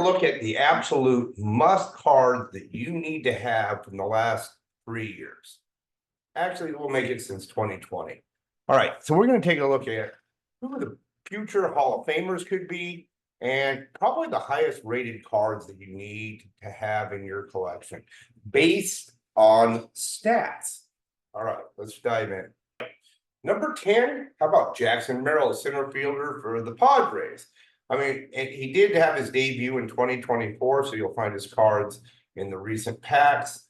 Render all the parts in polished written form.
look at the absolute must cards that you need to have from the last 3 years. Actually, we'll make it since 2020. All right, so we're going to take a look at who the future Hall of Famers could be and probably the highest rated cards that you need to have in your collection based on stats. All right, let's dive in. Number 10, how about Jackson Merrill, center fielder for the Padres? I mean, and he did have his debut in 2024, so you'll find his cards in the recent packs.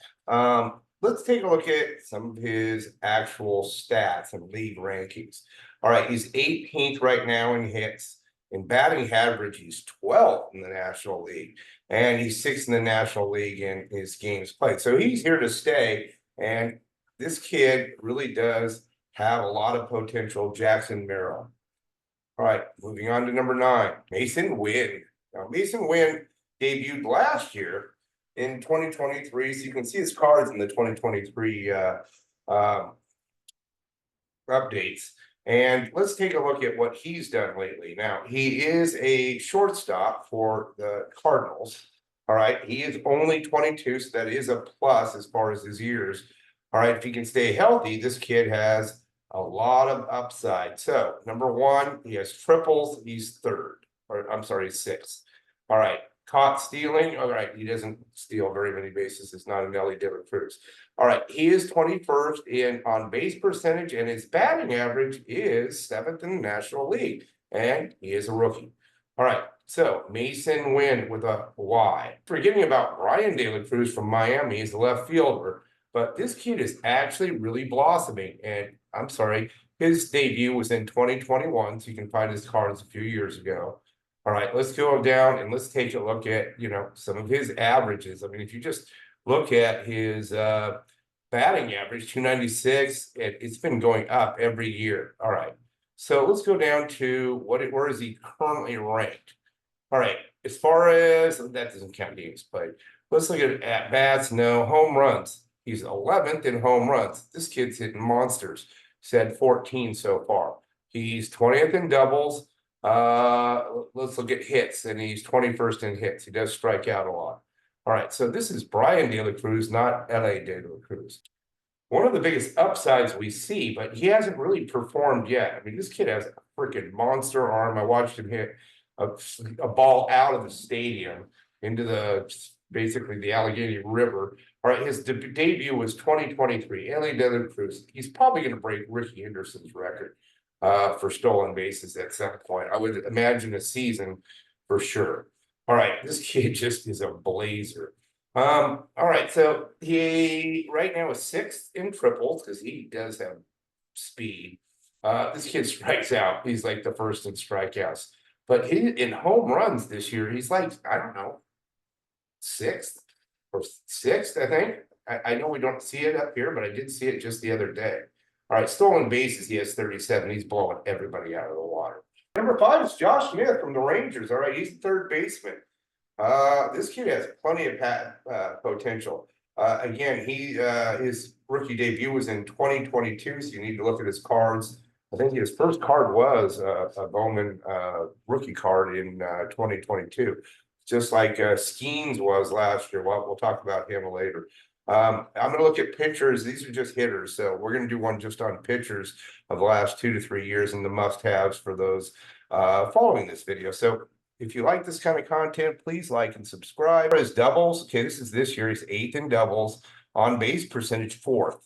Let's take a look at some of his actual stats and league rankings. All right, he's 18th right now in hits. In batting average, he's 12th in the National League, and he's 6th in the National League in his games played. So he's here to stay, and this kid really does have a lot of potential. Jackson Merrill. All right, moving on to number 9, Mason Wynn. Now, Mason Wynn debuted last year in 2023, so you can see his cards in the 2023 updates. And let's take a look at what he's done lately. Now, he is a shortstop for the Cardinals. All right, he is only 22, so that is a plus as far as his years. All right, if he can stay healthy, this kid has a lot of upside. So, number 1, he has triples. He's 3rd, or I'm sorry, he's 6th. All right, caught stealing. All right, he doesn't steal very many bases. It's not an Ellie De La Cruz. All right, he is 21st in on base percentage, and his batting average is 7th in the National League, and he is a rookie. All right, so Mason Wynn with a Y. Forgetting about Brian De La Cruz from Miami, he's a left fielder, but this kid is actually really blossoming. And I'm sorry, his debut was in 2021, so you can find his cards a few years ago. All right, let's go down and let's take a look at, some of his averages. I mean, if you just look at his batting average, 296, it's been going up every year. All right, so let's go down to where is he currently ranked? All right, as far as that doesn't count games played. Let's look at bats. No, home runs. He's 11th in home runs. This kid's hitting monsters. He's had 14 so far. He's 20th in doubles. Let's look at hits, and he's 21st in hits. He does strike out a lot. All right, so this is Brian De La Cruz, not L.A. De La Cruz. One of the biggest upsides we see, but he hasn't really performed yet. I mean, this kid has a freaking monster arm. I watched him hit a ball out of the stadium into basically the Allegheny River. All right, his debut was 2023. L.A. De La Cruz. He's probably going to break Ricky Henderson's record for stolen bases at some point. I would imagine a season for sure. All right, this kid just is a blazer. All right, so he right now is 6th in triples because he does have speed. This kid strikes out. He's like the 1st in strikeouts. But in home runs this year, he's like, I don't know, 6th or 6th, I think. I know we don't see it up here, but I did see it just the other day. All right, stolen bases, he has 37. He's blowing everybody out of the water. Number 5 is Josh Smith from the Rangers. All right, he's the 3rd baseman. This kid has plenty of potential. Again, his rookie debut was in 2022, so you need to look at his cards. I think his first card was a Bowman rookie card in 2022, just like Skeens was last year. Well, we'll talk about him later. I'm going to look at pitchers. These are just hitters, so we're going to do one just on pitchers of the last 2 to 3 years and the must-haves for those following this video. So if you like this kind of content, please like and subscribe. His doubles, okay, this is this year. He's 8th in doubles. On base percentage, 4th.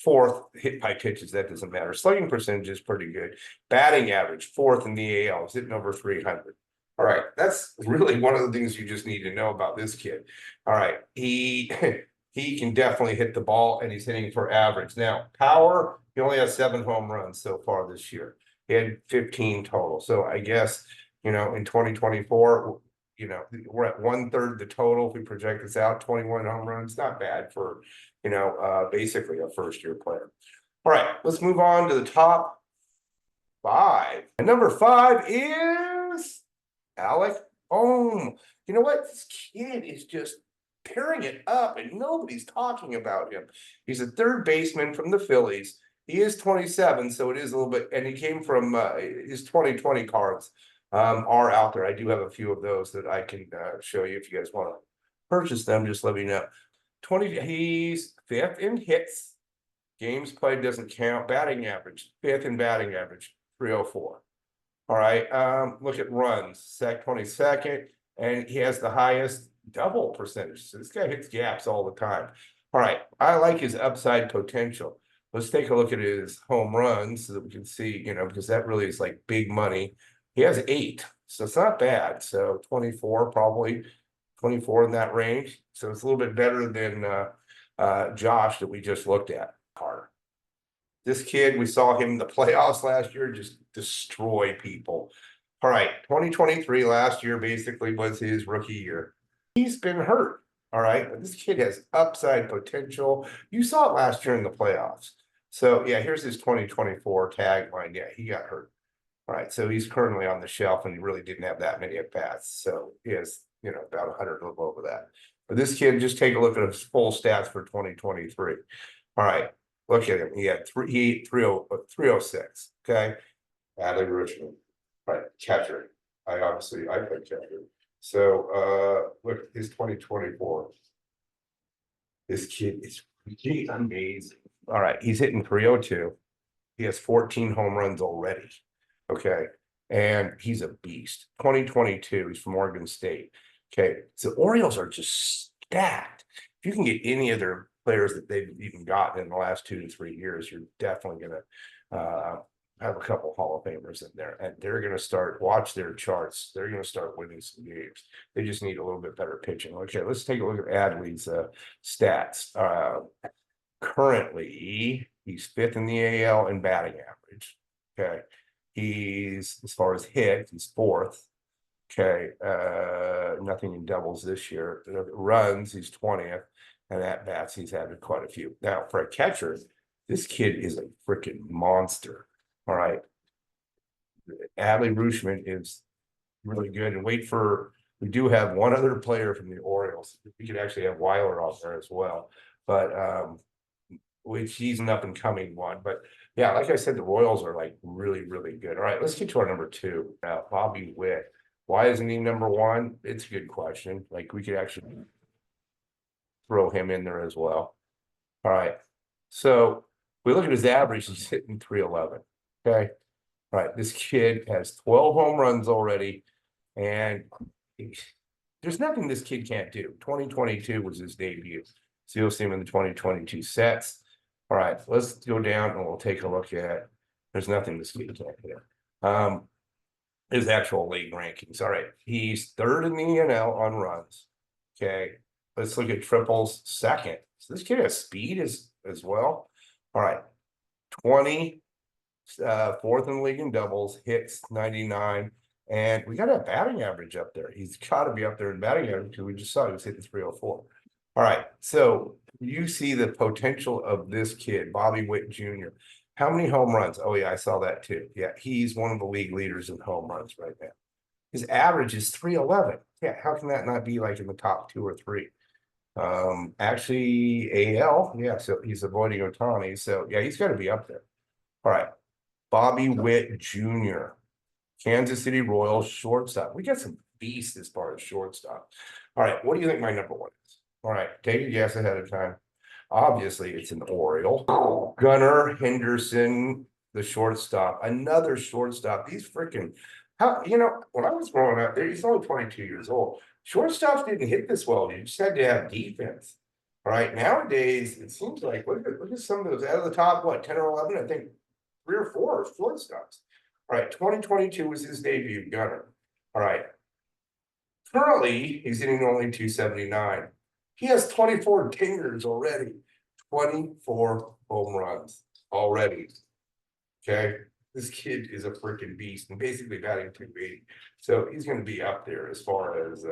4th hit by pitches, that doesn't matter. Slugging percentage is pretty good. Batting average, 4th in the AL. He's hitting over 300. All right, that's really one of the things you just need to know about this kid. All right, he can definitely hit the ball, and he's hitting for average. Now, power, he only has 7 home runs so far this year. He had 15 total. So I guess, in 2024, we're at 1/3 the total. If we project this out, 21 home runs, not bad for, basically a first-year player. All right, let's move on to the top 5. And number 5 is Alec Bohm. You know what? This kid is just tearing it up, and nobody's talking about him. He's a 3rd baseman from the Phillies. He is 27, so it is a little bit, and he came from his 2020 cards are out there. I do have a few of those that I can show you if you guys want to purchase them. Just let me know. He's fifth in hits. Games played doesn't count. Batting average, fifth in batting average, 304. All right. Look at runs, 22nd, and he has the highest double percentage. So this guy hits gaps all the time. All right. I like his upside potential. Let's take a look at his home runs so that we can see, because that really is like big money. He has 8, so it's not bad. So 24, probably 24 in that range. So it's a little bit better than Josh that we just looked at. This kid, we saw him in the playoffs last year just destroy people. All right, 2023 last year basically was his rookie year. He's been hurt. All right, but this kid has upside potential. You saw it last year in the playoffs. So yeah, here's his 2024 tagline. Yeah, he got hurt. All right, so he's currently on the shelf and he really didn't have that many at bats. So he has, about 100 a little over that. But this kid, just take a look at his full stats for 2023. All right, look at him. He had 306. Okay. Adley Richmond. All right, catcher. I played catcher. So look, his 2024. This kid is really amazing. All right, he's hitting 302. He has 14 home runs already. Okay. And he's a beast. 2022, he's from Oregon State. Okay. So Orioles are just stacked. If you can get any of their players that they've even gotten in the last 2 to 3 years, you're definitely going to have a couple Hall of Famers in there. And they're going to watch their charts. They're going to start winning some games. They just need a little bit better pitching. Okay. Let's take a look at Adley's stats. Currently, he's 5th in the AL in batting average. Okay. He's, as far as hit, he's 4th. Okay. Nothing in doubles this year. Runs, he's 20th. And at bats, he's had quite a few. Now, for a catcher, this kid is a freaking monster. All right. Adley Rutschman is really good. And we do have one other player from the Orioles. We could actually have Weiler out there as well. But which he's an up and coming one. But yeah, like I said, the Royals are like really, really good. All right, let's get to our number 2. Bobby Witt. Why isn't he number 1? It's a good question. Like we could actually throw him in there as well. All right. So we look at his average, he's hitting 311. Okay. All right. This kid has 12 home runs already. And there's nothing this kid can't do. 2022 was his debut. So you'll see him in the 2022 sets. All right, let's go down and we'll take a look at, there's nothing this kid can't do. His actual league rankings. All right, he's 3rd in the NL on runs. Okay, let's look at triples, 2nd. So this kid has speed as well. All right, 4th in the league in doubles, hits 99. And we got a batting average up there. He's got to be up there in batting average because we just saw he was hitting 304. All right, so you see the potential of this kid, Bobby Witt Jr. How many home runs? Oh, yeah, I saw that too. Yeah, he's one of the league leaders in home runs right now. His average is 311. Yeah, how can that not be like in the top 2 or 3? Actually, AL, yeah, so he's avoiding Ohtani. So, yeah, he's got to be up there. All right, Bobby Witt Jr., Kansas City Royals shortstop. We got some beasts as far as shortstop. All right, what do you think my number 1 is? All right, take a guess ahead of time. Obviously, it's an Oriole. Gunnar Henderson, the shortstop, another shortstop. He's freaking, when I was growing up, he's only 22 years old. Shortstops didn't hit this well. You just had to have defense. All right, nowadays, it seems like, look at some of those out of the top, 10 or 11, I think 3 or 4 shortstops. All right, 2022 was his debut, Gunnar. All right. Currently, he's hitting only 279. He has 24 dingers already, 24 home runs already. Okay, this kid is a freaking beast and basically batting 280. So he's going to be up there as far as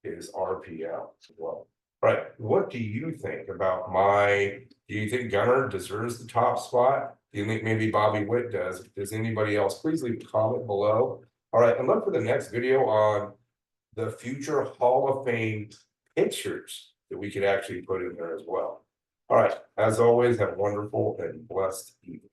his RPL as well. All right, what do you think about do you think Gunnar deserves the top spot? Do you think maybe Bobby Witt does? If there's anybody else, please leave a comment below. All right, and look for the next video on the future Hall of Fame pitchers that we could actually put in there as well. All right, as always, have a wonderful and blessed evening.